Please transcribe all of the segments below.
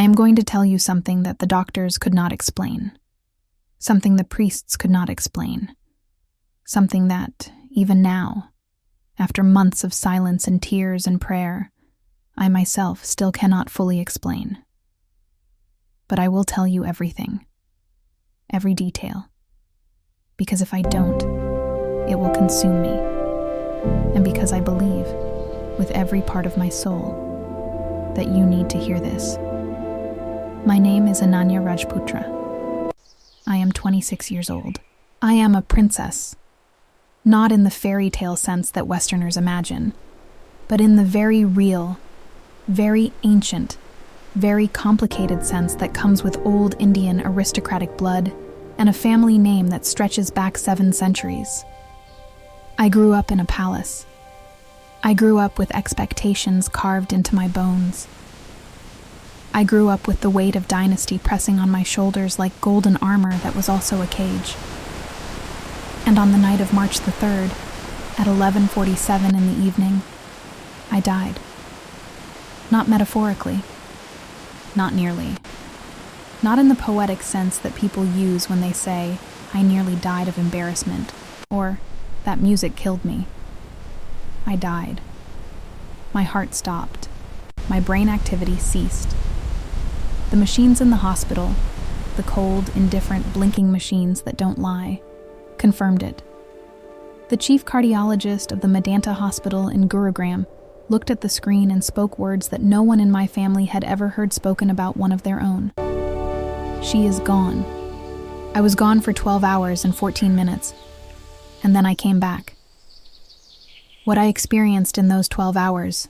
am going to tell you something that the doctors could not explain, something the priests could not explain, something that, even now, after months of silence and tears and prayer, I myself still cannot fully explain. But I will tell you everything, every detail, because if I don't, it will consume me, and because I believe, with every part of my soul, that you need to hear this. My name is Ananya Rajputra. I am 26 years old. I am a princess, not in the fairy tale sense that Westerners imagine, but in the very real, very ancient, very complicated sense that comes with old Indian aristocratic blood and a family name that stretches back 7 centuries. I grew up in a palace. I grew up with expectations carved into my bones. I grew up with the weight of dynasty pressing on my shoulders like golden armor that was also a cage. And on the night of March the 3rd, at 11:47 in the evening, I died. Not metaphorically. Not nearly. Not in the poetic sense that people use when they say, "I nearly died of embarrassment," or "that music killed me." I died. My heart stopped. My brain activity ceased. The machines in the hospital, the cold, indifferent, blinking machines that don't lie, confirmed it. The chief cardiologist of the Medanta Hospital in Gurugram looked at the screen and spoke words that no one in my family had ever heard spoken about one of their own. She is gone. I was gone for 12 hours and 14 minutes, and then I came back. What I experienced in those 12 hours,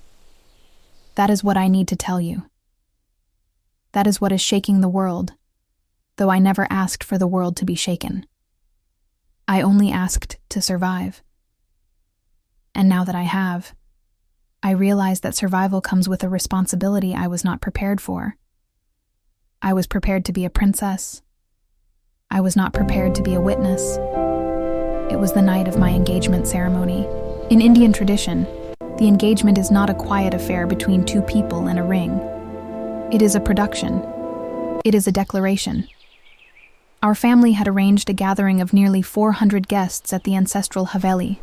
that is what I need to tell you. That is what is shaking the world, though I never asked for the world to be shaken. I only asked to survive. And now that I have, I realize that survival comes with a responsibility I was not prepared for. I was prepared to be a princess. I was not prepared to be a witness. It was the night of my engagement ceremony. In Indian tradition, the engagement is not a quiet affair between 2 people in a ring. It is a production. It is a declaration. Our family had arranged a gathering of nearly 400 guests at the ancestral Haveli,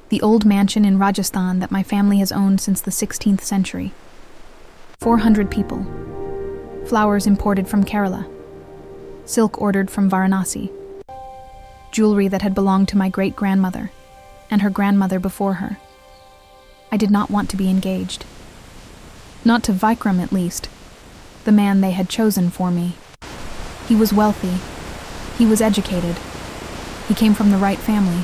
the old mansion in Rajasthan that my family has owned since the 16th century. 400 people. Flowers imported from Kerala. Silk ordered from Varanasi. Jewelry that had belonged to my great-grandmother and her grandmother before her. I did not want to be engaged. Not to Vikram, at least, the man they had chosen for me. He was wealthy. He was educated. He came from the right family.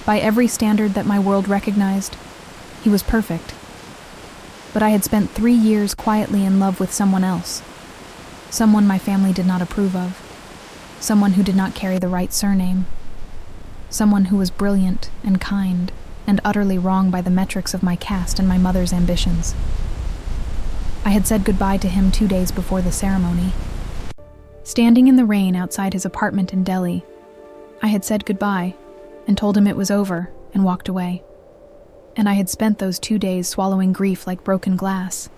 By every standard that my world recognized, he was perfect. But I had spent 3 years quietly in love with someone else. Someone my family did not approve of. Someone who did not carry the right surname. Someone who was brilliant and kind and utterly wrong by the metrics of my caste and my mother's ambitions. I had said goodbye to him 2 days before the ceremony. Standing in the rain outside his apartment in Delhi, I had said goodbye and told him it was over and walked away. And I had spent those 2 days swallowing grief like broken glass,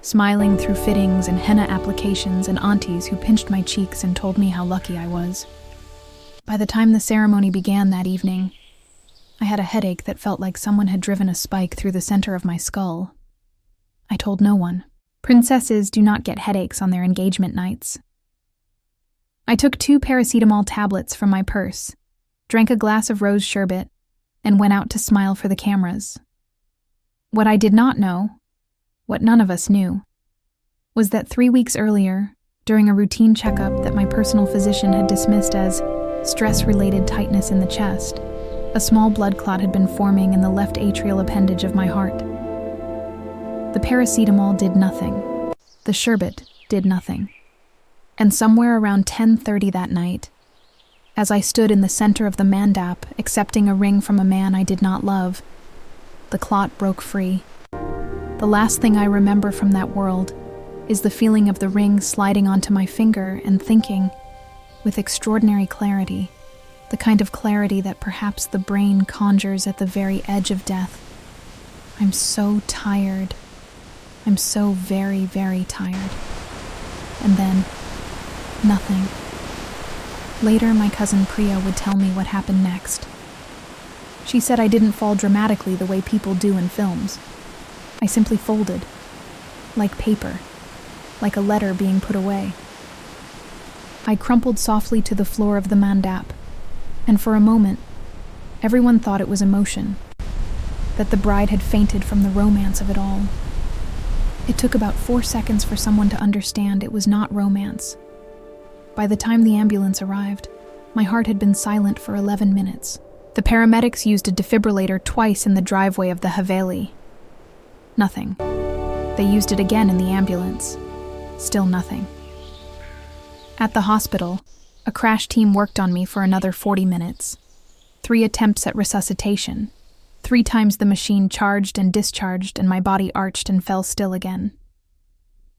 smiling through fittings and henna applications and aunties who pinched my cheeks and told me how lucky I was. By the time the ceremony began that evening, I had a headache that felt like someone had driven a spike through the center of my skull. I told no one. Princesses do not get headaches on their engagement nights. I took 2 paracetamol tablets from my purse, drank a glass of rose sherbet, and went out to smile for the cameras. What I did not know, what none of us knew, was that 3 weeks earlier, during a routine checkup that my personal physician had dismissed as stress-related tightness in the chest, a small blood clot had been forming in the left atrial appendage of my heart. The paracetamol did nothing. The sherbet did nothing. And somewhere around 10:30 that night, as I stood in the center of the mandap accepting a ring from a man I did not love, the clot broke free. The last thing I remember from that world is the feeling of the ring sliding onto my finger and thinking, with extraordinary clarity, the kind of clarity that perhaps the brain conjures at the very edge of death, I'm so tired. I'm so very, very tired. And then, nothing. Later, my cousin Priya would tell me what happened next. She said I didn't fall dramatically the way people do in films. I simply folded, like paper, like a letter being put away. I crumpled softly to the floor of the mandap, and for a moment, everyone thought it was emotion, that the bride had fainted from the romance of it all. It took about 4 seconds for someone to understand it was not romance. By the time the ambulance arrived, my heart had been silent for 11 minutes. The paramedics used a defibrillator twice in the driveway of the Haveli. Nothing. They used it again in the ambulance. Still nothing. At the hospital, a crash team worked on me for another 40 minutes. 3 attempts at resuscitation. 3 times the machine charged and discharged, and my body arched and fell still again.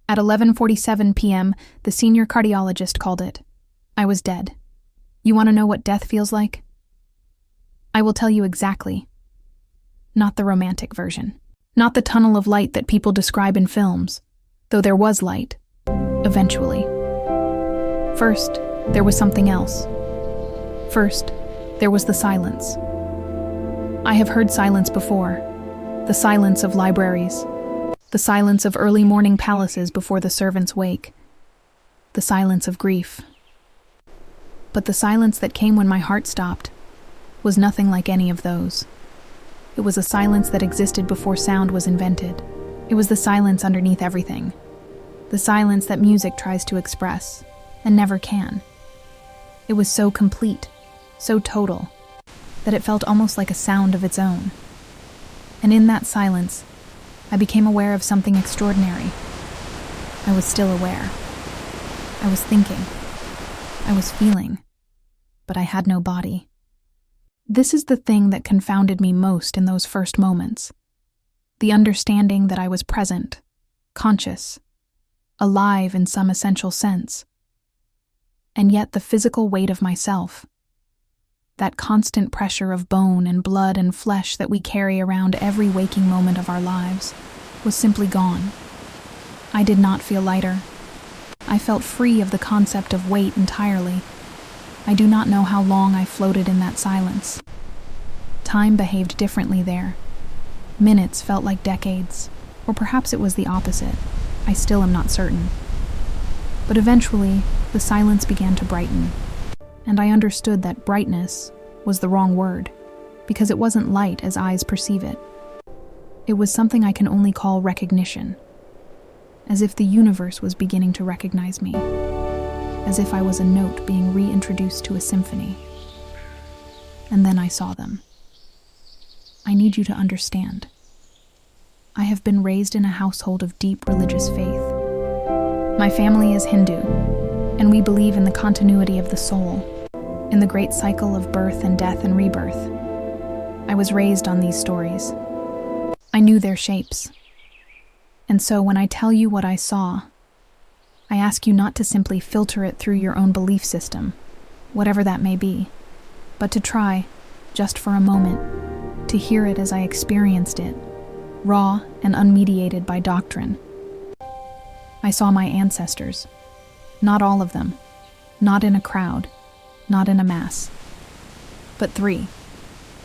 At 11:47 p.m., the senior cardiologist called it. I was dead. You want to know what death feels like? I will tell you exactly. Not the romantic version. Not the tunnel of light that people describe in films, though there was light, eventually. First, there was something else. First, there was the silence. I have heard silence before. The silence of libraries. The silence of early morning palaces before the servants wake. The silence of grief. But the silence that came when my heart stopped was nothing like any of those. It was a silence that existed before sound was invented. It was the silence underneath everything. The silence that music tries to express, and never can. It was so complete, so total, that it felt almost like a sound of its own. And in that silence, I became aware of something extraordinary. I was still aware. I was thinking. I was feeling. But I had no body. This is the thing that confounded me most in those first moments. The understanding that I was present, conscious, alive in some essential sense. And yet the physical weight of myself, that constant pressure of bone and blood and flesh that we carry around every waking moment of our lives, was simply gone. I did not feel lighter. I felt free of the concept of weight entirely. I do not know how long I floated in that silence. Time behaved differently there. Minutes felt like decades, or perhaps it was the opposite. I still am not certain. But eventually, the silence began to brighten, and I understood that brightness was the wrong word, because it wasn't light as eyes perceive it. It was something I can only call recognition, as if the universe was beginning to recognize me, as if I was a note being reintroduced to a symphony. And then I saw them. I need you to understand. I have been raised in a household of deep religious faith. My family is Hindu, and we believe in the continuity of the soul, in the great cycle of birth and death and rebirth. I was raised on these stories. I knew their shapes. And so when I tell you what I saw, I ask you not to simply filter it through your own belief system, whatever that may be, but to try, just for a moment, to hear it as I experienced it, raw and unmediated by doctrine. I saw my ancestors. Not all of them. Not in a crowd. Not in a mass. But 3.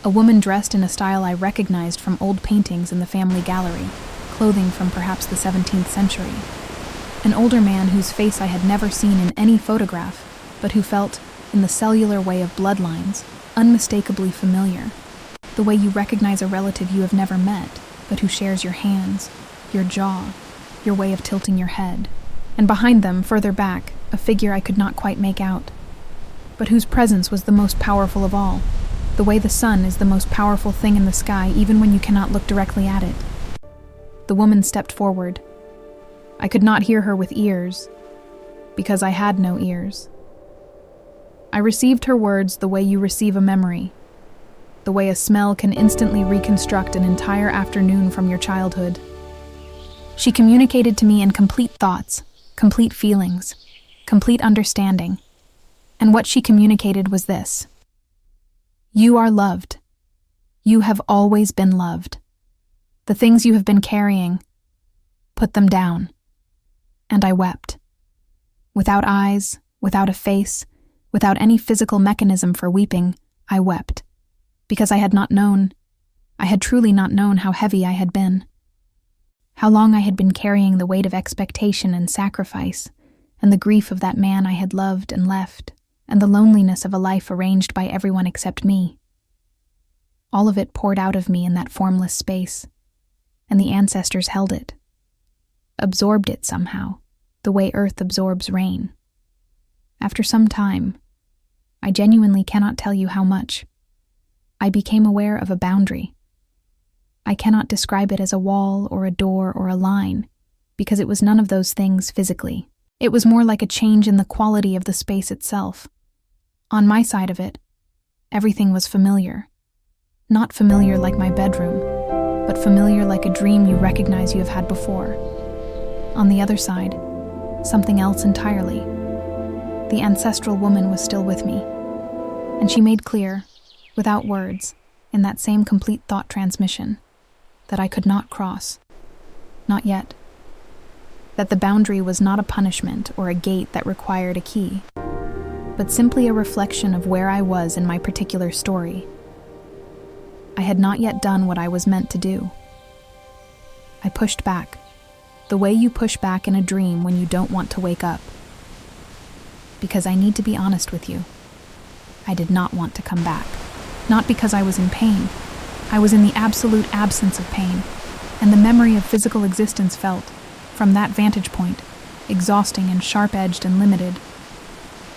A woman dressed in a style I recognized from old paintings in the family gallery, clothing from perhaps the 17th century. An older man whose face I had never seen in any photograph, but who felt, in the cellular way of bloodlines, unmistakably familiar. The way you recognize a relative you have never met, but who shares your hands, your jaw, your way of tilting your head. And behind them, further back, a figure I could not quite make out, but whose presence was the most powerful of all, the way the sun is the most powerful thing in the sky even when you cannot look directly at it. The woman stepped forward. I could not hear her with ears, because I had no ears. I received her words the way you receive a memory, the way a smell can instantly reconstruct an entire afternoon from your childhood. She communicated to me in complete thoughts, complete feelings, complete understanding, and what she communicated was this: you are loved. You have always been loved. The things you have been carrying, put them down. And I wept. Without eyes, without a face, without any physical mechanism for weeping, I wept, because I had truly not known how heavy I had been. How long I had been carrying the weight of expectation and sacrifice, and the grief of that man I had loved and left, and the loneliness of a life arranged by everyone except me. All of it poured out of me in that formless space, and the ancestors held it, absorbed it somehow, the way earth absorbs rain. After some time, I genuinely cannot tell you how much, I became aware of a boundary. I cannot describe it as a wall or a door or a line, because it was none of those things physically. It was more like a change in the quality of the space itself. On my side of it, everything was familiar. Not familiar like my bedroom, but familiar like a dream you recognize you have had before. On the other side, something else entirely. The ancestral woman was still with me, and she made clear, without words, in that same complete thought transmission, that I could not cross. Not yet. That the boundary was not a punishment or a gate that required a key, but simply a reflection of where I was in my particular story. I had not yet done what I was meant to do. I pushed back, the way you push back in a dream when you don't want to wake up. Because I need to be honest with you, I did not want to come back. Not because I was in pain. I was in the absolute absence of pain, and the memory of physical existence felt, from that vantage point, exhausting and sharp-edged and limited.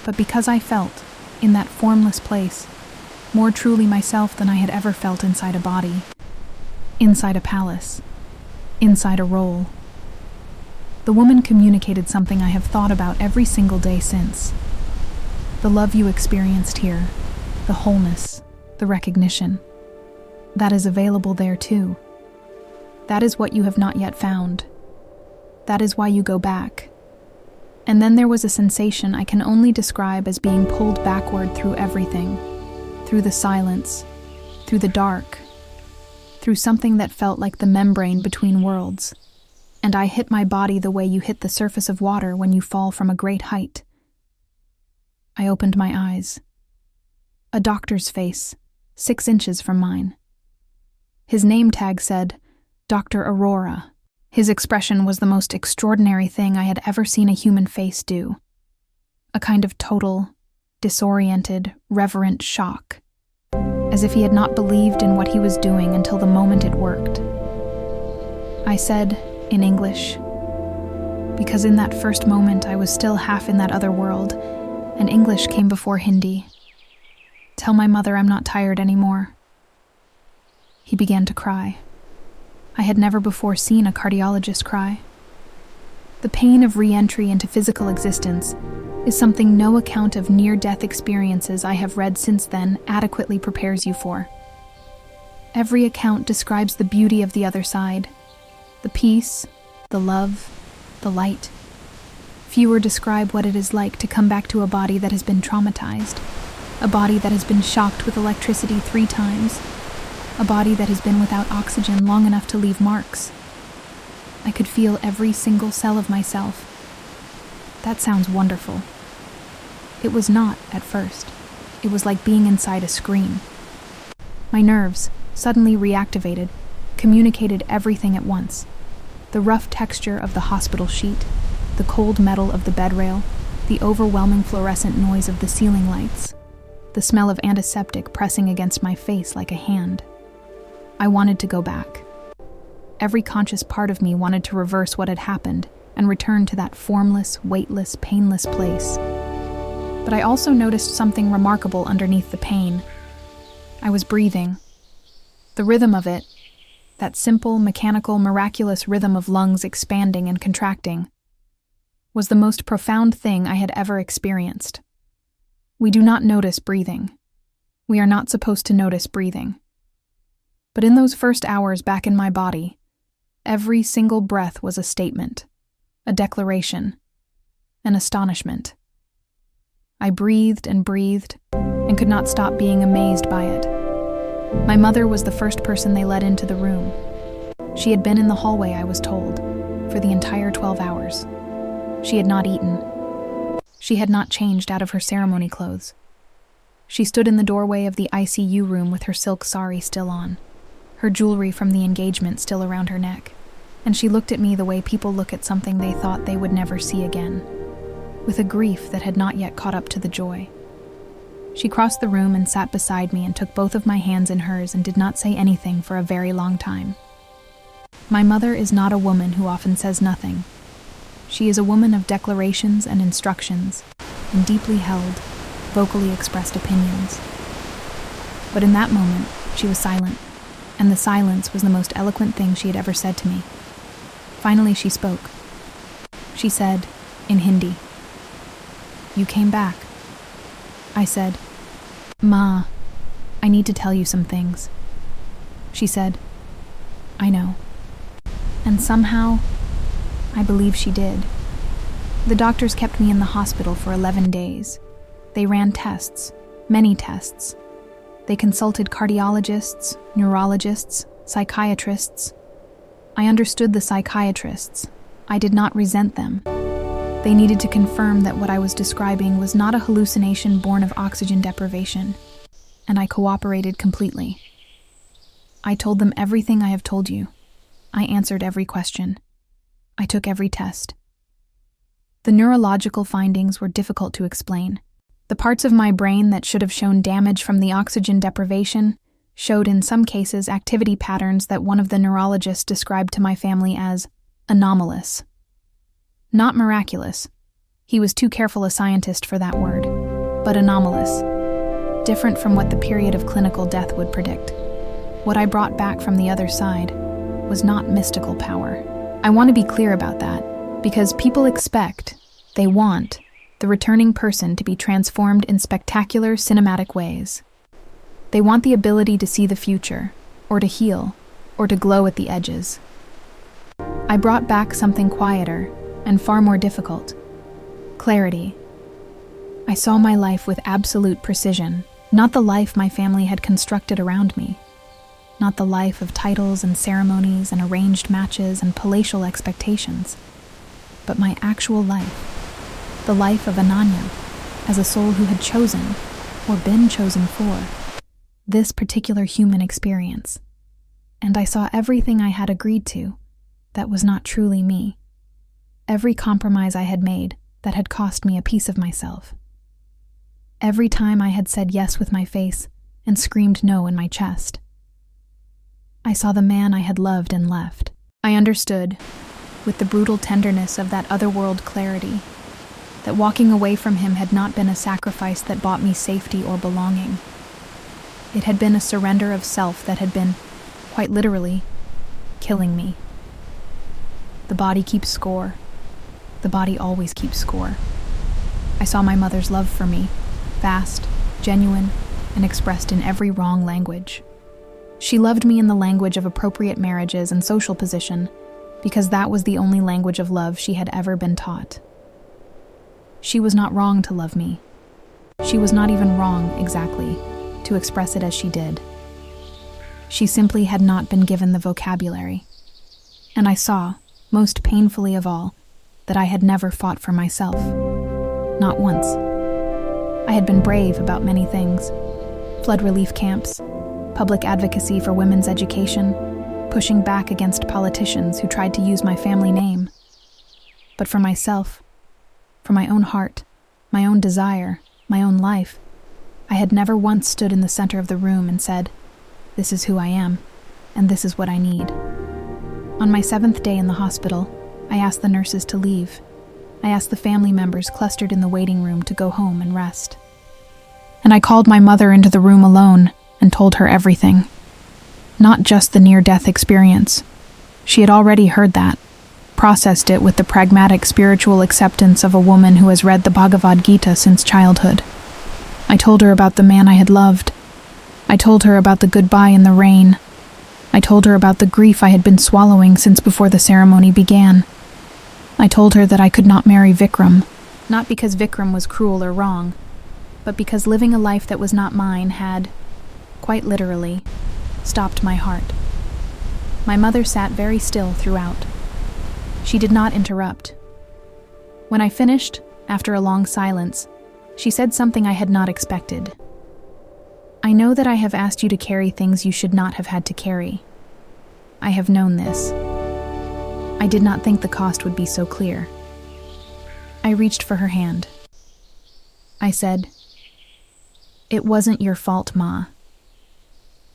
But because I felt, in that formless place, more truly myself than I had ever felt inside a body, inside a palace, inside a role. The woman communicated something I have thought about every single day since. The love you experienced here, the wholeness, the recognition. That is available there too. That is what you have not yet found. That is why you go back. And then there was a sensation I can only describe as being pulled backward through everything, through the silence, through the dark, through something that felt like the membrane between worlds, and I hit my body the way you hit the surface of water when you fall from a great height. I opened my eyes. A doctor's face, 6 inches from mine. His name tag said, Dr. Aurora. His expression was the most extraordinary thing I had ever seen a human face do. A kind of total, disoriented, reverent shock, as if he had not believed in what he was doing until the moment it worked. I said, in English, because in that first moment I was still half in that other world, and English came before Hindi. Tell my mother I'm not tired anymore. He began to cry. I had never before seen a cardiologist cry. The pain of re-entry into physical existence is something no account of near-death experiences I have read since then adequately prepares you for. Every account describes the beauty of the other side, the peace, the love, the light. Fewer describe what it is like to come back to a body that has been traumatized, a body that has been shocked with electricity 3 times, a body that has been without oxygen long enough to leave marks. I could feel every single cell of myself. That sounds wonderful. It was not at first. It was like being inside a screen. My nerves, suddenly reactivated, communicated everything at once. The rough texture of the hospital sheet, the cold metal of the bed rail, the overwhelming fluorescent noise of the ceiling lights, the smell of antiseptic pressing against my face like a hand. I wanted to go back. Every conscious part of me wanted to reverse what had happened and return to that formless, weightless, painless place. But I also noticed something remarkable underneath the pain. I was breathing. The rhythm of it, that simple, mechanical, miraculous rhythm of lungs expanding and contracting, was the most profound thing I had ever experienced. We do not notice breathing. We are not supposed to notice breathing. But in those first hours back in my body, every single breath was a statement, a declaration, an astonishment. I breathed and could not stop being amazed by it. My mother was the first person they let into the room. She had been in the hallway, I was told, for the entire 12 hours. She had not eaten. She had not changed out of her ceremony clothes. She stood in the doorway of the ICU room with her silk sari still on, her jewelry from the engagement still around her neck, and she looked at me the way people look at something they thought they would never see again, with a grief that had not yet caught up to the joy. She crossed the room and sat beside me and took both of my hands in hers and did not say anything for a very long time. My mother is not a woman who often says nothing. She is a woman of declarations and instructions, and deeply held, vocally expressed opinions. But in that moment, she was silent, and the silence was the most eloquent thing she had ever said to me. Finally, she spoke. She said, in Hindi, "You came back." I said, "Ma, I need to tell you some things." She said, "I know." And somehow, I believe she did. The doctors kept me in the hospital for 11 days. They ran tests, many tests. They consulted cardiologists, neurologists, psychiatrists. I understood the psychiatrists. I did not resent them. They needed to confirm that what I was describing was not a hallucination born of oxygen deprivation, and I cooperated completely. I told them everything I have told you. I answered every question. I took every test. The neurological findings were difficult to explain. The parts of my brain that should have shown damage from the oxygen deprivation showed in some cases activity patterns that one of the neurologists described to my family as anomalous. Not miraculous. He was too careful a scientist for that word, but anomalous. Different from what the period of clinical death would predict. What I brought back from the other side was not mystical power. I want to be clear about that, because people expect, they want, the returning person to be transformed in spectacular cinematic ways. They want the ability to see the future, or to heal, or to glow at the edges. I brought back something quieter and far more difficult. Clarity. I saw my life with absolute precision, not the life my family had constructed around me. Not the life of titles and ceremonies and arranged matches and palatial expectations, but my actual life, the life of Ananya, as a soul who had chosen, or been chosen for, this particular human experience. And I saw everything I had agreed to that was not truly me. Every compromise I had made that had cost me a piece of myself. Every time I had said yes with my face and screamed no in my chest. I saw the man I had loved and left. I understood, with the brutal tenderness of that otherworld clarity, that walking away from him had not been a sacrifice that bought me safety or belonging. It had been a surrender of self that had been, quite literally, killing me. The body keeps score. The body always keeps score. I saw my mother's love for me, fast, genuine, and expressed in every wrong language. She loved me in the language of appropriate marriages and social position, because that was the only language of love she had ever been taught. She was not wrong to love me. She was not even wrong, exactly, to express it as she did. She simply had not been given the vocabulary. And I saw, most painfully of all, that I had never fought for myself. Not once. I had been brave about many things. Flood relief camps, public advocacy for women's education, pushing back against politicians who tried to use my family name. But for myself, for my own heart, my own desire, my own life, I had never once stood in the center of the room and said, "This is who I am, and this is what I need." On my 7th day in the hospital, I asked the nurses to leave. I asked the family members clustered in the waiting room to go home and rest. And I called my mother into the room alone and told her everything. Not just the near-death experience. She had already heard that, processed it with the pragmatic spiritual acceptance of a woman who has read the Bhagavad Gita since childhood. I told her about the man I had loved. I told her about the goodbye in the rain. I told her about the grief I had been swallowing since before the ceremony began. I told her that I could not marry Vikram, not because Vikram was cruel or wrong, but because living a life that was not mine had, quite literally, stopped my heart. My mother sat very still throughout. She did not interrupt. When I finished, After a long silence, she said something I had not expected. "I know that I have asked you to carry things you should not have had to carry. I have known this. I did not think the cost would be so clear." I reached for her hand. I said, "It wasn't your fault, Ma.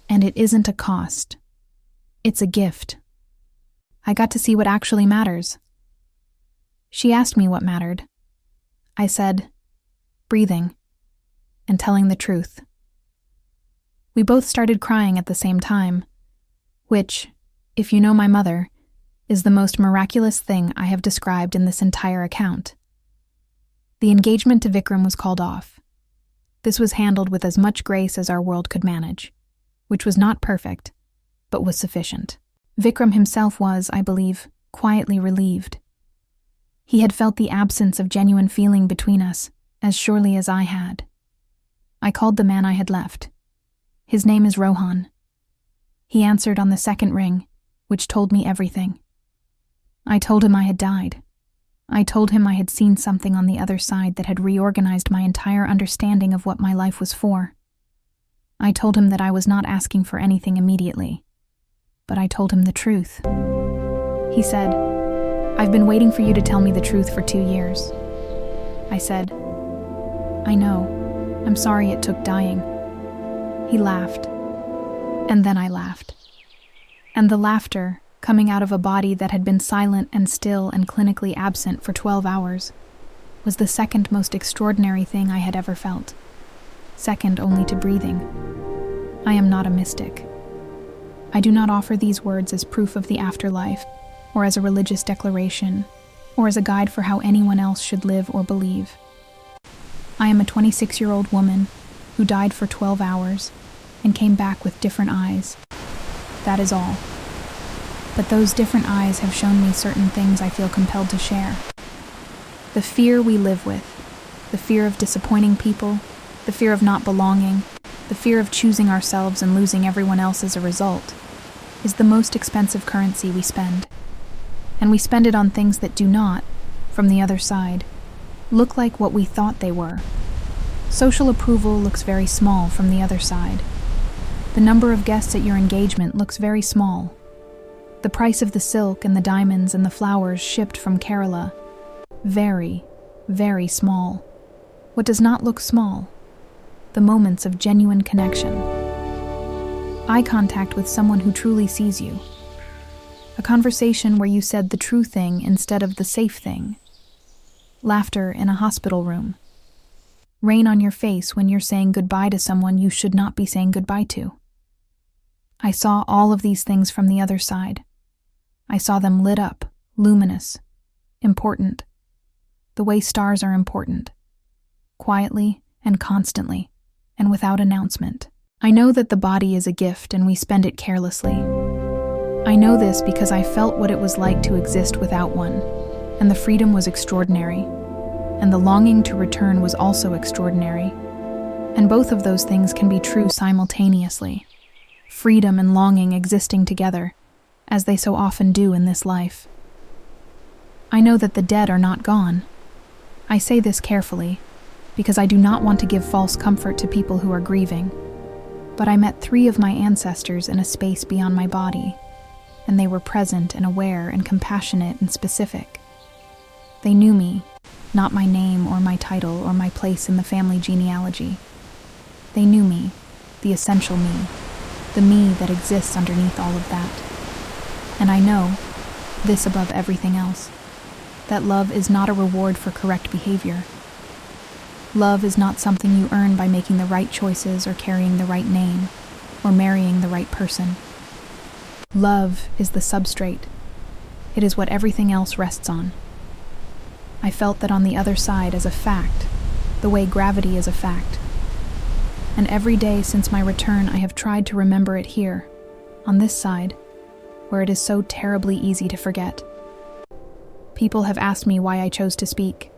And it isn't a cost. It's a gift. I got to see what actually matters." She asked me what mattered. I said, "Breathing and telling the truth." We both started crying at the same time, which, if you know my mother, is the most miraculous thing I have described in this entire account. The engagement to Vikram was called off. This was handled with as much grace as our world could manage, which was not perfect, but was sufficient. Vikram himself was, I believe, quietly relieved. He had felt the absence of genuine feeling between us as surely as I had. I called the man I had left. His name is Rohan. He answered on the second ring, which told me everything. I told him I had died. I told him I had seen something on the other side that had reorganized my entire understanding of what my life was for. I told him that I was not asking for anything immediately, but I told him the truth. He said, "I've been waiting for you to tell me the truth for 2 years." I said, "I know. I'm sorry it took dying." He laughed. And then I laughed. And the laughter, coming out of a body that had been silent and still and clinically absent for 12 hours, was the second most extraordinary thing I had ever felt. Second only to breathing. I am not a mystic. I do not offer these words as proof of the afterlife, or as a religious declaration, or as a guide for how anyone else should live or believe. I am a 26-year-old woman who died for 12 hours and came back with different eyes. That is all. But those different eyes have shown me certain things I feel compelled to share. The fear we live with, the fear of disappointing people, the fear of not belonging, the fear of choosing ourselves and losing everyone else as a result, is the most expensive currency we spend. And we spend it on things that do not, from the other side, look like what we thought they were. Social approval looks very small from the other side. The number of guests at your engagement looks very small. The price of the silk and the diamonds and the flowers shipped from Kerala, very, very small. What does not look small? The moments of genuine connection. Eye contact with someone who truly sees you. A conversation where you said the true thing instead of the safe thing. Laughter in a hospital room. Rain on your face when you're saying goodbye to someone you should not be saying goodbye to. I saw all of these things from the other side. I saw them lit up, luminous, important. The way stars are important. Quietly and constantly, and without announcement. I know that the body is a gift and we spend it carelessly. I know this because I felt what it was like to exist without one, and the freedom was extraordinary, and the longing to return was also extraordinary. And both of those things can be true simultaneously. Freedom and longing existing together, as they so often do in this life. I know that the dead are not gone. I say this carefully, because I do not want to give false comfort to people who are grieving. But I met 3 of my ancestors in a space beyond my body, and they were present and aware and compassionate and specific. They knew me, not my name or my title or my place in the family genealogy. They knew me, the essential me, the me that exists underneath all of that. And I know, this above everything else, that love is not a reward for correct behavior. Love is not something you earn by making the right choices or carrying the right name or marrying the right person. Love is the substrate. It is what everything else rests on. I felt that on the other side as a fact, the way gravity is a fact. And every day since my return I have tried to remember it here, on this side, where it is so terribly easy to forget. People have asked me why I chose to speak.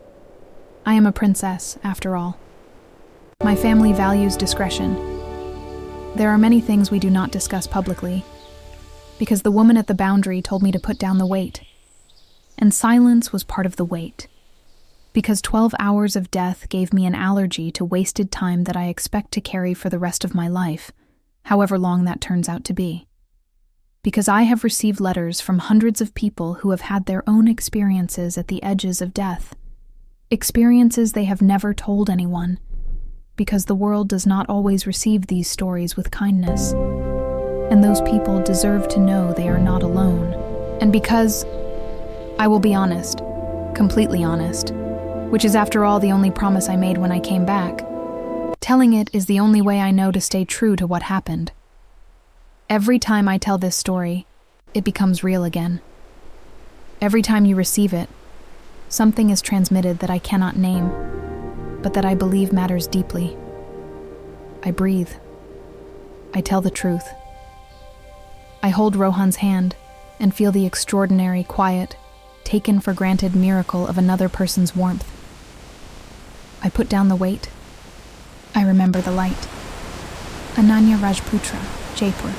I am a princess, after all. My family values discretion. There are many things we do not discuss publicly, because the woman at the boundary told me to put down the weight, and silence was part of the weight. Because 12 hours of death gave me an allergy to wasted time that I expect to carry for the rest of my life, however long that turns out to be. Because I have received letters from hundreds of people who have had their own experiences at the edges of death, experiences they have never told anyone, because the world does not always receive these stories with kindness, and those people deserve to know they are not alone. And because, I will be honest, completely honest, which is after all the only promise I made when I came back, telling it is the only way I know to stay true to what happened. Every time I tell this story, it becomes real again. Every time you receive it, something is transmitted that I cannot name, but that I believe matters deeply. I breathe. I tell the truth. I hold Rohan's hand and feel the extraordinary, quiet, taken for granted miracle of another person's warmth. I put down the weight. I remember the light. Ananya Rajputra, Jaipur.